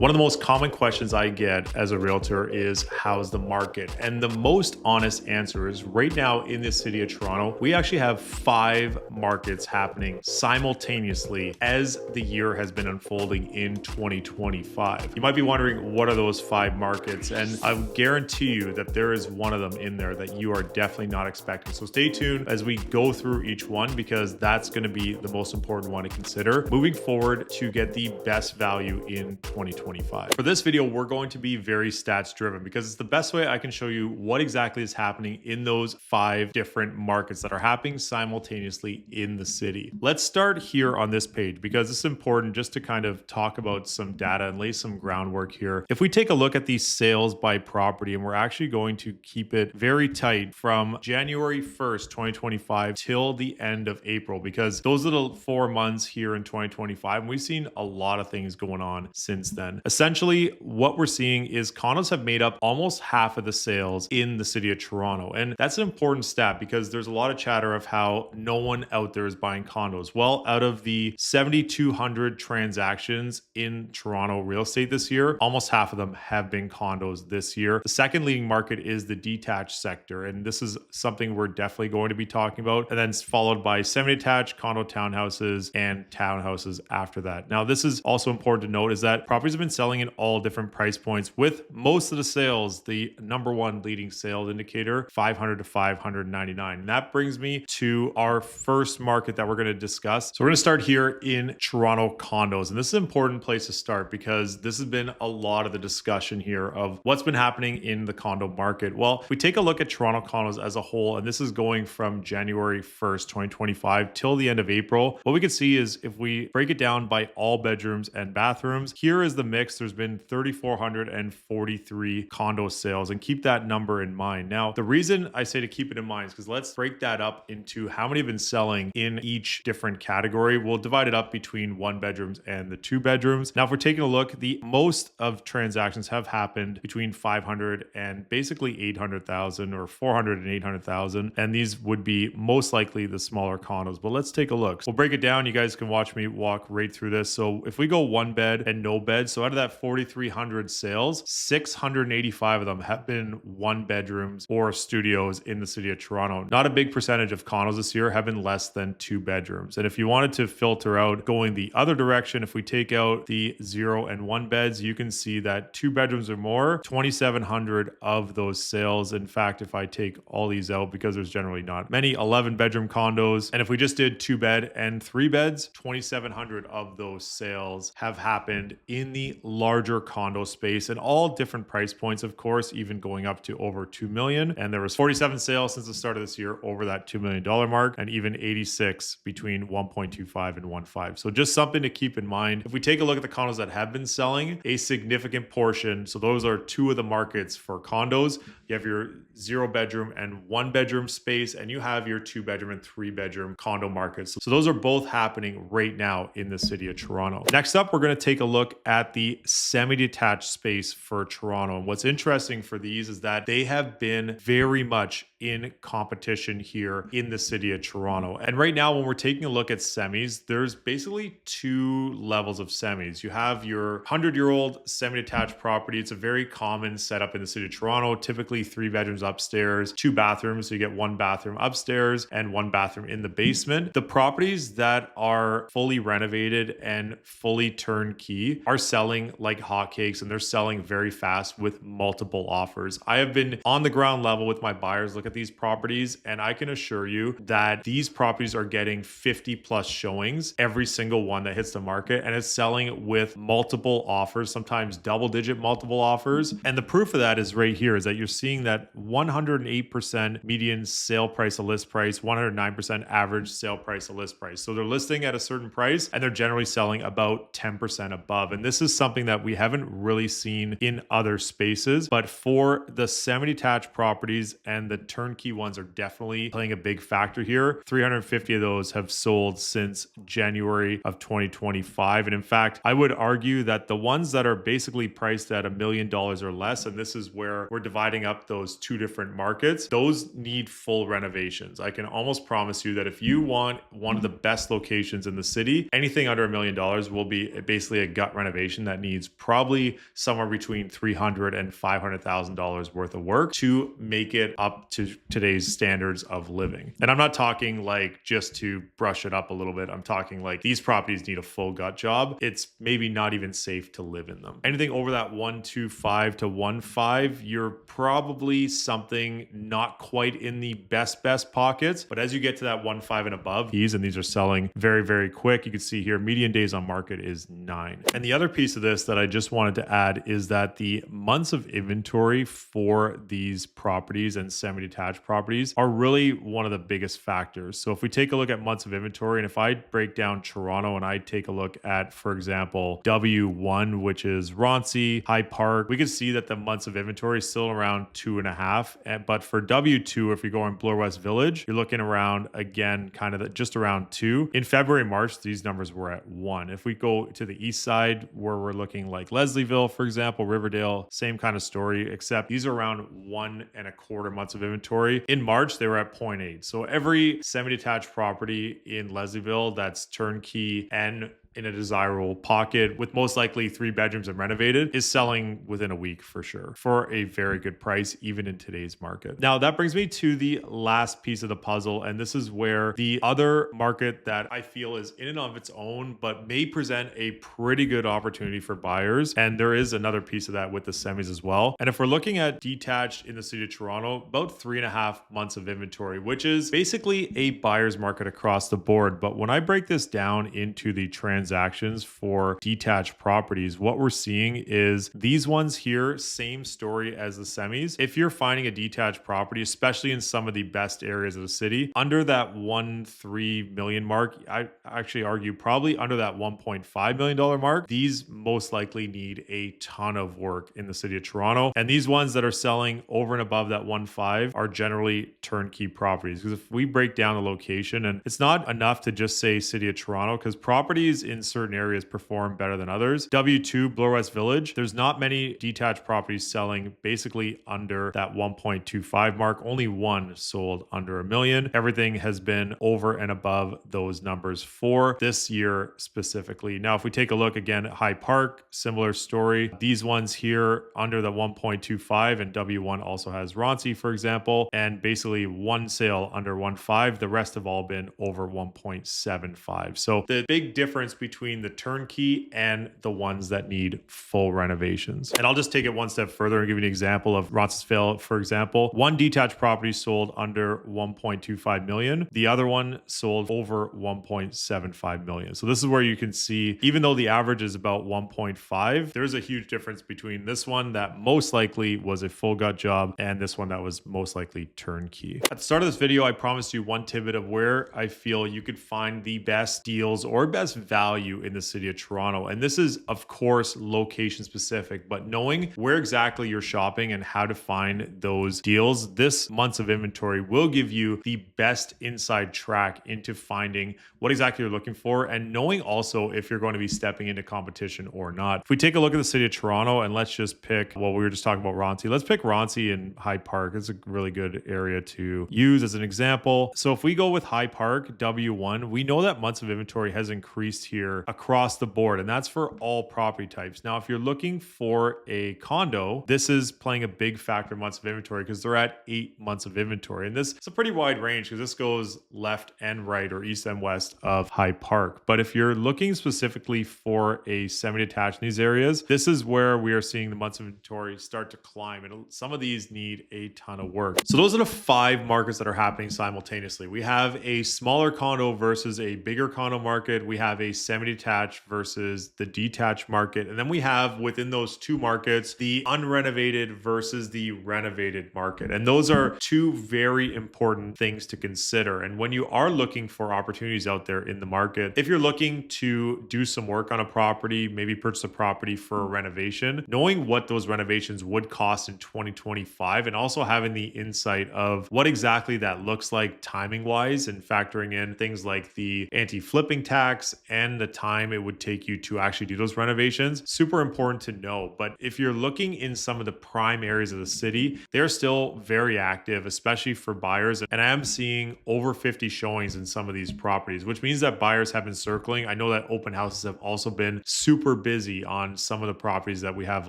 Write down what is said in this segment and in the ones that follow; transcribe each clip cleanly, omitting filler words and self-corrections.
One of the most common questions I get as a realtor is how's the market? And the most honest answer is right now in the city of Toronto, we actually have 5 markets happening simultaneously as the year has been unfolding in 2025. You might be wondering, what are those 5 markets? And I guarantee you that there is one of them in there that you are definitely not expecting. So stay tuned as we go through each one, because that's going to be the most important one to consider moving forward to get the best value in 2025. For this video, we're going to be very stats driven because it's the best way I can show you what exactly is happening in those 5 different markets that are happening simultaneously in the city. Let's start here on this page because it's important just to kind of talk about some data and lay some groundwork here. If we take a look at these sales by property, and we're actually going to keep it very tight from January 1st, 2025 till the end of April, because those are the 4 months here in 2025. And we've seen a lot of things going on since then. Essentially, what we're seeing is condos have made up almost half of the sales in the city of Toronto. And that's an important stat because there's a lot of chatter of how no one out there is buying condos. Well, out of the 7,200 transactions in Toronto real estate this year, almost half of them have been condos this year. The second leading market is the detached sector. And this is something we're definitely going to be talking about. And then it's followed by semi-detached, condo townhouses, and townhouses after that. Now, this is also important to note is that properties have been selling in all different price points, with most of the sales, the number one leading sales indicator, 500 to 599. And that brings me to our first market that we're going to discuss. So we're going to start here in Toronto condos. And this is an important place to start because this has been a lot of the discussion here of what's been happening in the condo market. Well, if we take a look at Toronto condos as a whole, and this is going from January 1st, 2025 till the end of April, what we can see is if we break it down by all bedrooms and bathrooms, here is the mix. There's been 3,443 condo sales, and keep that number in mind. Now, the reason I say to keep it in mind is because let's break that up into how many have been selling in each different category. We'll divide it up between 1 bedrooms and the 2 bedrooms. Now, if we're taking a look, the most of transactions have happened between 500 and basically 800,000, or 400 and 800,000. And these would be most likely the smaller condos. But let's take a look. We'll break it down. You guys can watch me walk right through this. So if we go 1 bed and no bed, so out of that 4,300 sales, 685 of them have been 1 bedrooms or studios in the city of Toronto. Not a big percentage of condos this year have been less than 2 bedrooms. And if you wanted to filter out going the other direction, if we take out the 0 and 1 beds, you can see that 2 bedrooms or more, 2,700 of those sales. In fact, if I take all these out, because there's generally not many 11 bedroom condos, and if we just did 2 bed and 3 beds, 2,700 of those sales have happened in the larger condo space, and all different price points, of course, even going up to over 2 million. And there was 47 sales since the start of this year over that $2 million mark, and even 86 between 1.25 and 1.5. So just something to keep in mind. If we take a look at the condos that have been selling, a significant portion, so those are 2 of the markets for condos. You have your 0 bedroom and 1 bedroom space, and you have your 2 bedroom and 3 bedroom condo markets. So those are both happening right now in the city of Toronto. Next up, we're going to take a look at the semi-detached space for Toronto. And what's interesting for these is that they have been very much in competition here in the city of Toronto. And right now, when we're taking a look at semis, there's basically 2 levels of semis. You have your 100-year-old semi-detached property. It's a very common setup in the city of Toronto, typically 3 bedrooms upstairs, 2 bathrooms. So you get 1 bathroom upstairs and 1 bathroom in the basement. The properties that are fully renovated and fully turnkey are selling like hotcakes, and they're selling very fast with multiple offers. I have been on the ground level with my buyers, look at these properties, and I can assure you that these properties are getting 50 plus showings every single one that hits the market, and it's selling with multiple offers, sometimes double-digit multiple offers. And the proof of that is right here, is that you're seeing that 108% median sale price to list price, 109% average sale price to list price. So they're listing at a certain price and they're generally selling about 10% above. And this is something that we haven't really seen in other spaces, but for the semi-detached properties and the turnkey ones are definitely playing a big factor here. 350 of those have sold since January of 2025. And in fact, I would argue that the ones that are basically priced at $1 million or less, and this is where we're dividing up those 2 different markets, those need full renovations. I can almost promise you that if you want one of the best locations in the city, anything under $1 million will be basically a gut renovation that needs probably somewhere between $300,000 and $500,000 worth of work to make it up to today's standards of living. And I'm not talking like just to brush it up a little bit. I'm talking like these properties need a full gut job. It's maybe not even safe to live in them. Anything over that 125 to 15, you're probably something not quite in the best pockets. But as you get to that 15 and above, these are selling very quick. You can see here, median days on market is 9. And the other piece of this that I just wanted to add is that the months of inventory for these properties and semi-detached properties are really one of the biggest factors. So if we take a look at months of inventory, and if I break down Toronto and I take a look at, for example, W1, which is Roncy, High Park, we can see that the months of inventory is still around 2.5. But for W2, if you go in Bloor West Village, you're looking around, again, kind of just around 2. In February, March, these numbers were at 1. If we go to the east side, where we're looking like Leslieville, for example, Riverdale, same kind of story, except these are around 1.25 months of inventory. In March, they were at 0.8. So every semi-detached property in Leslieville that's turnkey and in a desirable pocket with most likely 3 bedrooms and renovated is selling within a week for sure for a very good price, even in today's market. Now that brings me to the last piece of the puzzle, and this is where the other market that I feel is in and of its own but may present a pretty good opportunity for buyers, and there is another piece of that with the semis as well. And if we're looking at detached in the city of Toronto, about 3.5 months of inventory, which is basically a buyer's market across the board. But when I break this down into the transactions for detached properties, what we're seeing is these ones here, same story as the semis. If you're finding a detached property, especially in some of the best areas of the city, under that 1.3 million mark, I actually argue probably under that $1.5 million mark, these most likely need a ton of work in the city of Toronto. And these ones that are selling over and above that 1.5 are generally turnkey properties. Because if we break down the location, and it's not enough to just say city of Toronto, because properties in certain areas perform better than others. W2, Bloor West Village, there's not many detached properties selling basically under that 1.25 mark. Only one sold under $1 million. Everything has been over and above those numbers for this year specifically. Now, if we take a look again at High Park, similar story. These ones here under the 1.25, and W1 also has Roncy, for example, and basically one sale under 1.5. The rest have all been over 1.75. So the big difference between the turnkey and the ones that need full renovations. And I'll just take it one step further and give you an example of Roncesvalles, for example. One detached property sold under 1.25 million. The other one sold over 1.75 million. So this is where you can see, even though the average is about 1.5, there's a huge difference between this one that most likely was a full gut job and this one that was most likely turnkey. At the start of this video, I promised you one tidbit of where I feel you could find the best deals or best value in the city of Toronto. And this is, of course, location specific, but knowing where exactly you're shopping and how to find those deals, this months of inventory will give you the best inside track into finding what exactly you're looking for, and knowing also if you're going to be stepping into competition or not. If we take a look at the city of Toronto, and let's just pick, well, we were just talking about Roncy. Let's pick Roncy and Hyde Park. It's a really good area to use as an example. So if we go with Hyde Park, W1, we know that months of inventory has increased here across the board, and that's for all property types. Now, if you're looking for a condo, this is playing a big factor in months of inventory because they're at 8 months of inventory. And this is a pretty wide range because this goes left and right or east and west of Hyde Park. But if you're looking specifically for a semi-detached in these areas, this is where we are seeing the months of inventory start to climb. And some of these need a ton of work. So those are the 5 markets that are happening simultaneously. We have a smaller condo versus a bigger condo market. We have a semi-detached versus the detached market. And then we have within those 2 markets, the unrenovated versus the renovated market. And those are 2 very important things to consider. And when you are looking for opportunities out there in the market, if you're looking to do some work on a property, maybe purchase a property for a renovation, knowing what those renovations would cost in 2025 and also having the insight of what exactly that looks like timing wise and factoring in things like the anti-flipping tax and the time it would take you to actually do those renovations, super important to know. But if you're looking in some of the prime areas of the city, they're still very active, especially for buyers. And I am seeing over 50 showings in some of these properties, which means that buyers have been circling. I know that open houses have also been super busy on some of the properties that we have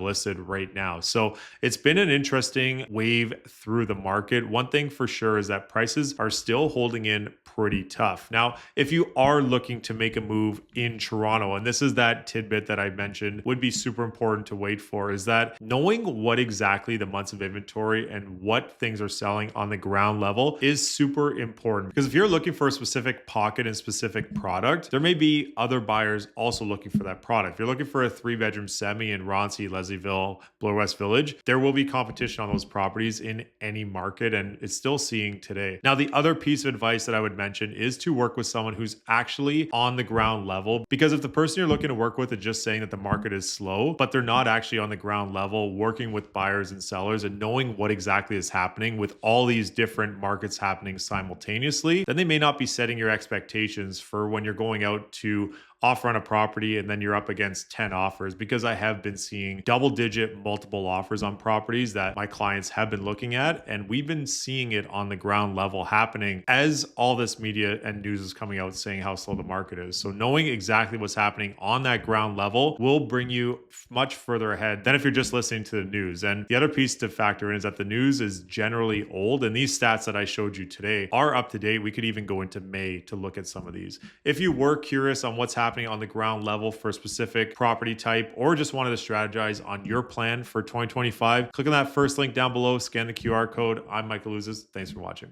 listed right now. So it's been an interesting wave through the market. One thing for sure is that prices are still holding in pretty tough. Now, if you are looking to make a move in Toronto, and this is that tidbit that I mentioned would be super important to wait for, is that knowing what exactly the months of inventory and what things are selling on the ground level is super important. Because if you're looking for a specific pocket and specific product, there may be other buyers also looking for that product. If you're looking for a 3-bedroom semi in Roncy, Leslieville, Bloor West Village, there will be competition on those properties in any market, and it's still seeing today. Now, the other piece of advice that I would mention is to work with someone who's actually on the ground level, because if the person you're looking to work with is just saying that the market is slow, but they're not actually on the ground level working with buyers and sellers and knowing what exactly is happening with all these different markets happening simultaneously, then they may not be setting your expectations for when you're going out to offer on a property and then you're up against 10 offers, because I have been seeing double-digit multiple offers on properties that my clients have been looking at, and we've been seeing it on the ground level happening as all this media and news is coming out saying how slow the market is. So knowing exactly what's happening on that ground level will bring you much further ahead than if you're just listening to the news. And the other piece to factor in is that the news is generally old, and these stats that I showed you today are up to date. We could even go into May to look at some of these. If you were curious on what's happening on the ground level for a specific property type, or just wanted to strategize on your plan for 2025, click on that first link down below, scan the QR code. I'm Michael Ouzas. Thanks for watching.